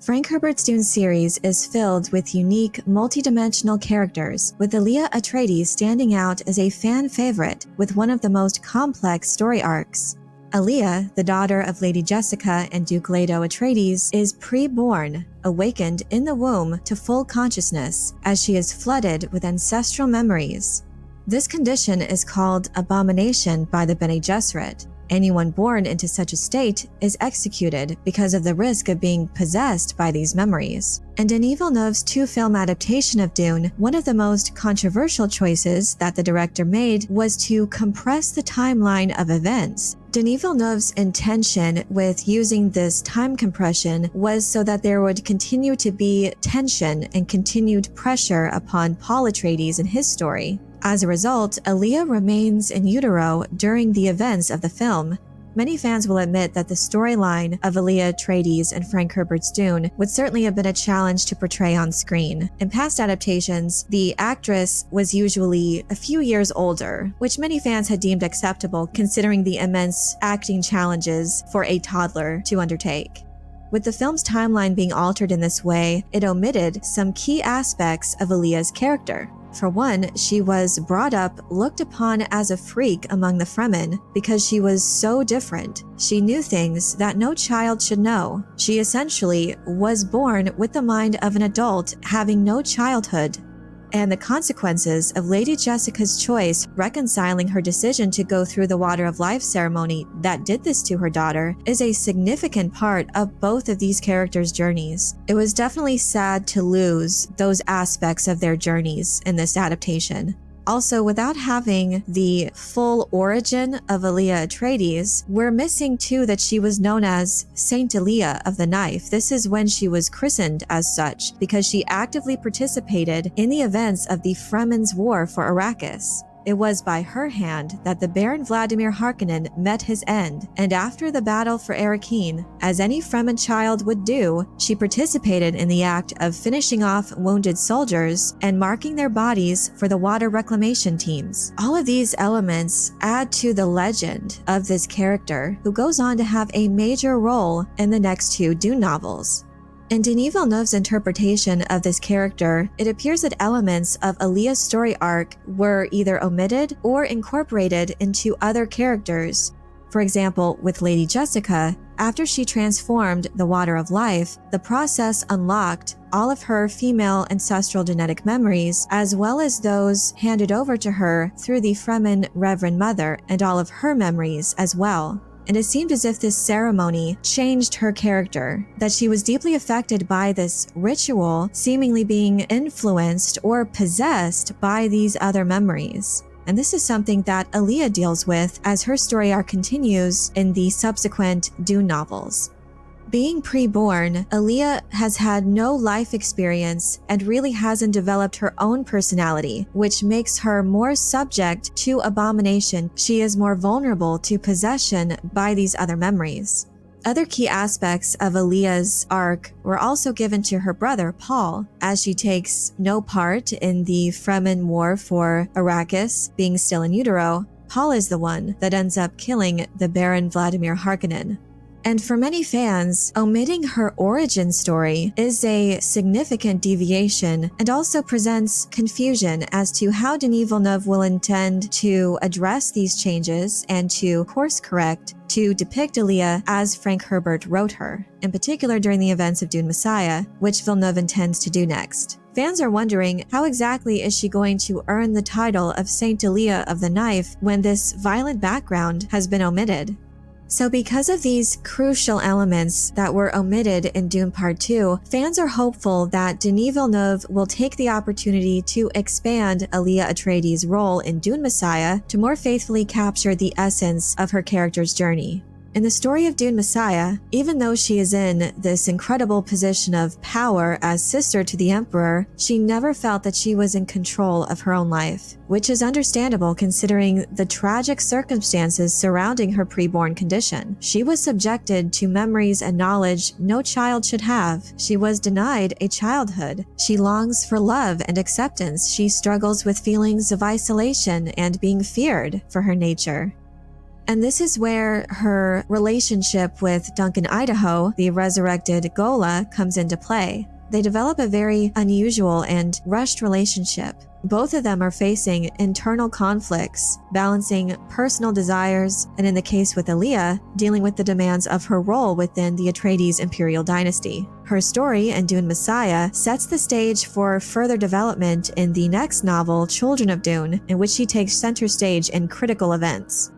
Frank Herbert's Dune series is filled with unique, multidimensional characters, with Alia Atreides standing out as a fan favorite with one of the most complex story arcs. Aaliyah, the daughter of Lady Jessica and Duke Leto Atreides, is pre-born, awakened in the womb to full consciousness as she is flooded with ancestral memories. This condition is called abomination by the Bene Gesserit. Anyone born into such a state is executed because of the risk of being possessed by these memories. And in Villeneuve's two-film adaptation of Dune, one of the most controversial choices that the director made was to compress the timeline of events. Denis Villeneuve's intention with using this time compression was so that there would continue to be tension and continued pressure upon Paul Atreides and his story. As a result, Aaliyah remains in utero during the events of the film. Many fans will admit that the storyline of Alia Atreides and Frank Herbert's Dune would certainly have been a challenge to portray on screen. In past adaptations, the actress was usually a few years older, which many fans had deemed acceptable considering the immense acting challenges for a toddler to undertake. With the film's timeline being altered in this way, it omitted some key aspects of Aliyah's character. For one, she was brought up, looked upon as a freak among the Fremen because she was so different. She knew things that no child should know. She essentially was born with the mind of an adult, having no childhood. And the consequences of Lady Jessica's choice reconciling her decision to go through the Water of Life ceremony that did this to her daughter is a significant part of both of these characters' journeys. It was definitely sad to lose those aspects of their journeys in this adaptation. Also, without having the full origin of Alia Atreides, we're missing too that she was known as Saint Aaliyah of the Knife. This is when she was christened as such, because she actively participated in the events of the Fremen's War for Arrakis. It was by her hand that the Baron Vladimir Harkonnen met his end, and after the battle for Arrakeen, as any Fremen child would do, she participated in the act of finishing off wounded soldiers and marking their bodies for the water reclamation teams. All of these elements add to the legend of this character, who goes on to have a major role in the next two Dune novels. In Denis Villeneuve's interpretation of this character, it appears that elements of Aliyah's story arc were either omitted or incorporated into other characters. For example, with Lady Jessica, after she transformed the Water of Life, the process unlocked all of her female ancestral genetic memories, as well as those handed over to her through the Fremen Reverend Mother and all of her memories as well. And it seemed as if this ceremony changed her character, that she was deeply affected by this ritual, seemingly being influenced or possessed by these other memories. And this is something that Aaliyah deals with as her story arc continues in the subsequent Dune novels. Being pre-born, Aaliyah has had no life experience and really hasn't developed her own personality, which makes her more subject to abomination. She is more vulnerable to possession by these other memories. Other key aspects of Aliyah's arc were also given to her brother, Paul, as she takes no part in the Fremen War for Arrakis, being still in utero. Paul is the one that ends up killing the Baron Vladimir Harkonnen. And for many fans, omitting her origin story is a significant deviation and also presents confusion as to how Denis Villeneuve will intend to address these changes and to course correct to depict Aaliyah as Frank Herbert wrote her, in particular during the events of Dune Messiah, which Villeneuve intends to do next. Fans are wondering, how exactly is she going to earn the title of Saint Aaliyah of the Knife when this violent background has been omitted? So because of these crucial elements that were omitted in Dune Part 2, fans are hopeful that Denis Villeneuve will take the opportunity to expand Alia Atreides' role in Dune Messiah to more faithfully capture the essence of her character's journey. In the story of Dune Messiah, even though she is in this incredible position of power as sister to the Emperor, she never felt that she was in control of her own life, which is understandable considering the tragic circumstances surrounding her preborn condition. She was subjected to memories and knowledge no child should have. She was denied a childhood. She longs for love and acceptance. She struggles with feelings of isolation and being feared for her nature. And this is where her relationship with Duncan Idaho, the resurrected Gola, comes into play. They develop a very unusual and rushed relationship. Both of them are facing internal conflicts, balancing personal desires, and in the case with Aaliyah, dealing with the demands of her role within the Atreides imperial dynasty. Her story in Dune Messiah sets the stage for further development in the next novel, Children of Dune, in which she takes center stage in critical events.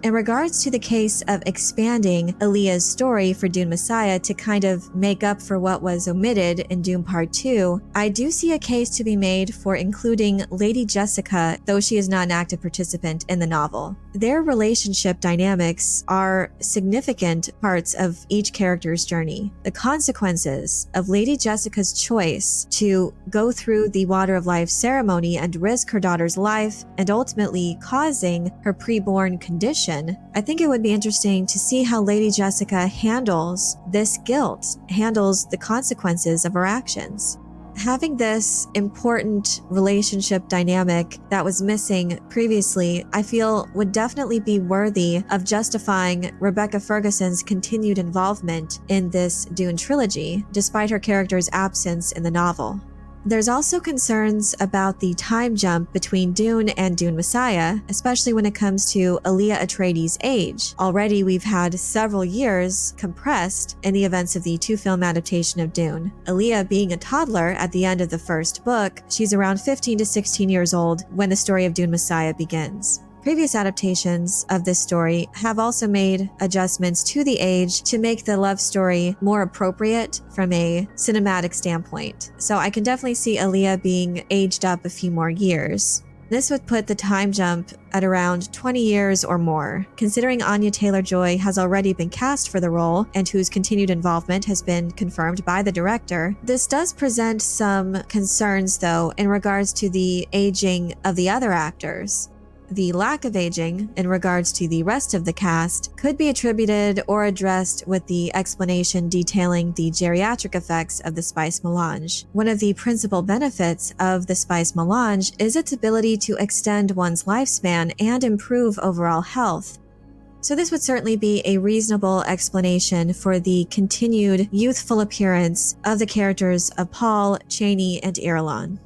In regards to the case of expanding Aaliyah's story for Dune Messiah to kind of make up for what was omitted in Dune Part 2, I do see a case to be made for including Lady Jessica, though she is not an active participant in the novel. Their relationship dynamics are significant parts of each character's journey. The consequences of Lady Jessica's choice to go through the Water of Life ceremony and risk her daughter's life and ultimately causing her preborn condition, I think it would be interesting to see how Lady Jessica handles this guilt, handles the consequences of her actions. Having this important relationship dynamic that was missing previously, I feel would definitely be worthy of justifying Rebecca Ferguson's continued involvement in this Dune trilogy, despite her character's absence in the novel. There's also concerns about the time jump between Dune and Dune Messiah, especially when it comes to Alia Atreides' age. Already we've had several years compressed in the events of the two-film adaptation of Dune. Alia being a toddler at the end of the first book, she's around 15 to 16 years old when the story of Dune Messiah begins. Previous adaptations of this story have also made adjustments to the age to make the love story more appropriate from a cinematic standpoint. So I can definitely see Aaliyah being aged up a few more years. This would put the time jump at around 20 years or more, considering Anya Taylor-Joy has already been cast for the role and whose continued involvement has been confirmed by the director. This does present some concerns, though, in regards to the aging of the other actors. The lack of aging in regards to the rest of the cast could be attributed or addressed with the explanation detailing the geriatric effects of the spice melange. One of the principal benefits of the spice melange is its ability to extend one's lifespan and improve overall health. So this would certainly be a reasonable explanation for the continued youthful appearance of the characters of Paul, Chani, and Irulan.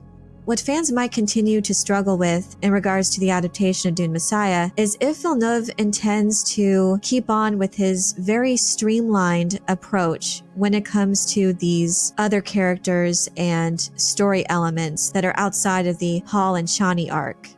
What fans might continue to struggle with in regards to the adaptation of Dune Messiah is if Villeneuve intends to keep on with his very streamlined approach when it comes to these other characters and story elements that are outside of the Paul and Chani arc.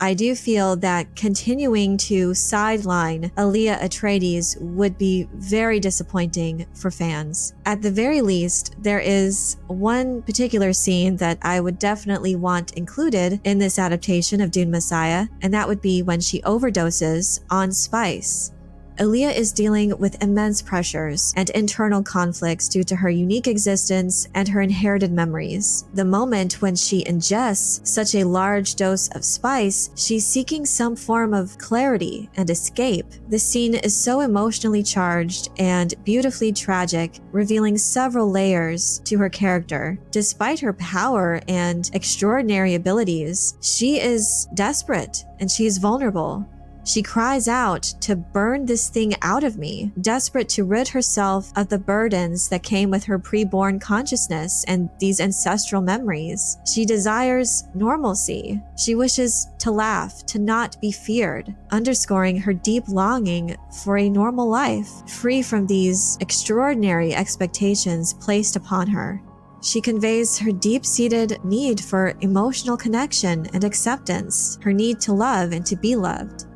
I do feel that continuing to sideline Alia Atreides would be very disappointing for fans. At the very least, there is one particular scene that I would definitely want included in this adaptation of Dune Messiah, and that would be when she overdoses on spice. Aaliyah is dealing with immense pressures and internal conflicts due to her unique existence and her inherited memories. The moment when she ingests such a large dose of spice, she's seeking some form of clarity and escape. The scene is so emotionally charged and beautifully tragic, revealing several layers to her character. Despite her power and extraordinary abilities, she is desperate and she is vulnerable. She cries out to burn this thing out of me, desperate to rid herself of the burdens that came with her preborn consciousness and these ancestral memories. She desires normalcy. She wishes to laugh, to not be feared, underscoring her deep longing for a normal life, free from these extraordinary expectations placed upon her. She conveys her deep-seated need for emotional connection and acceptance, her need to love and to be loved.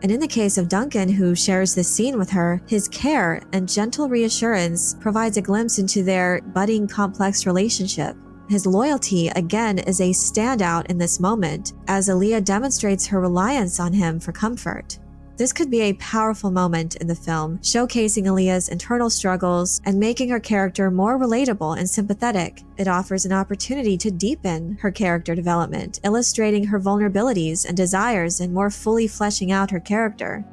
And in the case of Duncan, who shares this scene with her, his care and gentle reassurance provides a glimpse into their budding complex relationship. His loyalty, again, is a standout in this moment, as Aaliyah demonstrates her reliance on him for comfort. This could be a powerful moment in the film, showcasing Aaliyah's internal struggles and making her character more relatable and sympathetic. It offers an opportunity to deepen her character development, illustrating her vulnerabilities and desires and more fully fleshing out her character.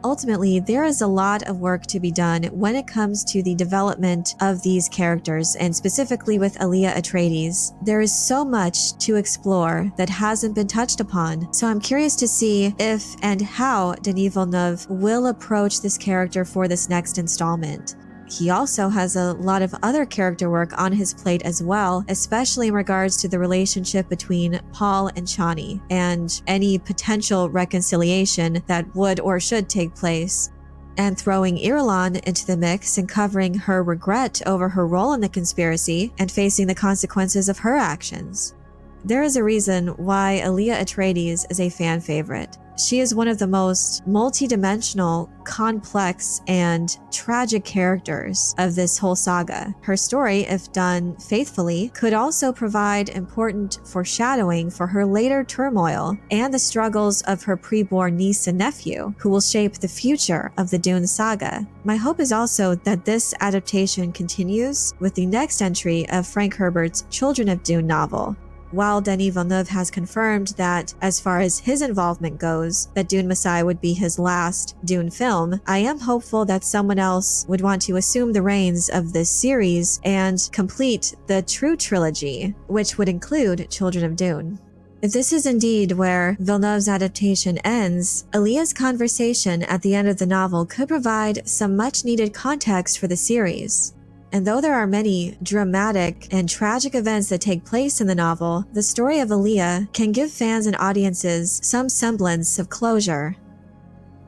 Ultimately, there is a lot of work to be done when it comes to the development of these characters, and specifically with Alia Atreides. There is so much to explore that hasn't been touched upon, so I'm curious to see if and how Denis Villeneuve will approach this character for this next installment. He also has a lot of other character work on his plate as well, especially in regards to the relationship between Paul and Chani, and any potential reconciliation that would or should take place. And throwing Irulan into the mix and covering her regret over her role in the conspiracy and facing the consequences of her actions. There is a reason why Alia Atreides is a fan favorite. She is one of the most multi-dimensional, complex, and tragic characters of this whole saga. Her story, if done faithfully, could also provide important foreshadowing for her later turmoil and the struggles of her preborn niece and nephew, who will shape the future of the Dune saga. My hope is also that this adaptation continues with the next entry of Frank Herbert's Children of Dune novel. While Denis Villeneuve has confirmed that, as far as his involvement goes, that Dune Messiah would be his last Dune film, I am hopeful that someone else would want to assume the reins of this series and complete the true trilogy, which would include Children of Dune. If this is indeed where Villeneuve's adaptation ends, Alia's conversation at the end of the novel could provide some much-needed context for the series. And though there are many dramatic and tragic events that take place in the novel, the story of Alia can give fans and audiences some semblance of closure.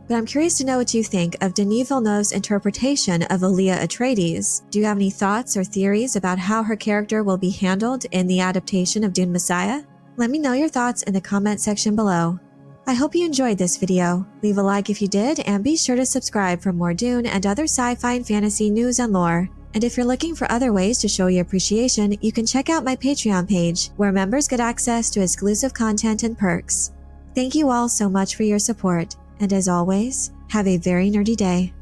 But I'm curious to know what you think of Denis Villeneuve's interpretation of Alia Atreides. Do you have any thoughts or theories about how her character will be handled in the adaptation of Dune Messiah? Let me know your thoughts in the comment section below. I hope you enjoyed this video. Leave a like if you did, and be sure to subscribe for more Dune and other sci-fi and fantasy news and lore. And if you're looking for other ways to show your appreciation, you can check out my Patreon page, where members get access to exclusive content and perks. Thank you all so much for your support, and as always, have a very nerdy day.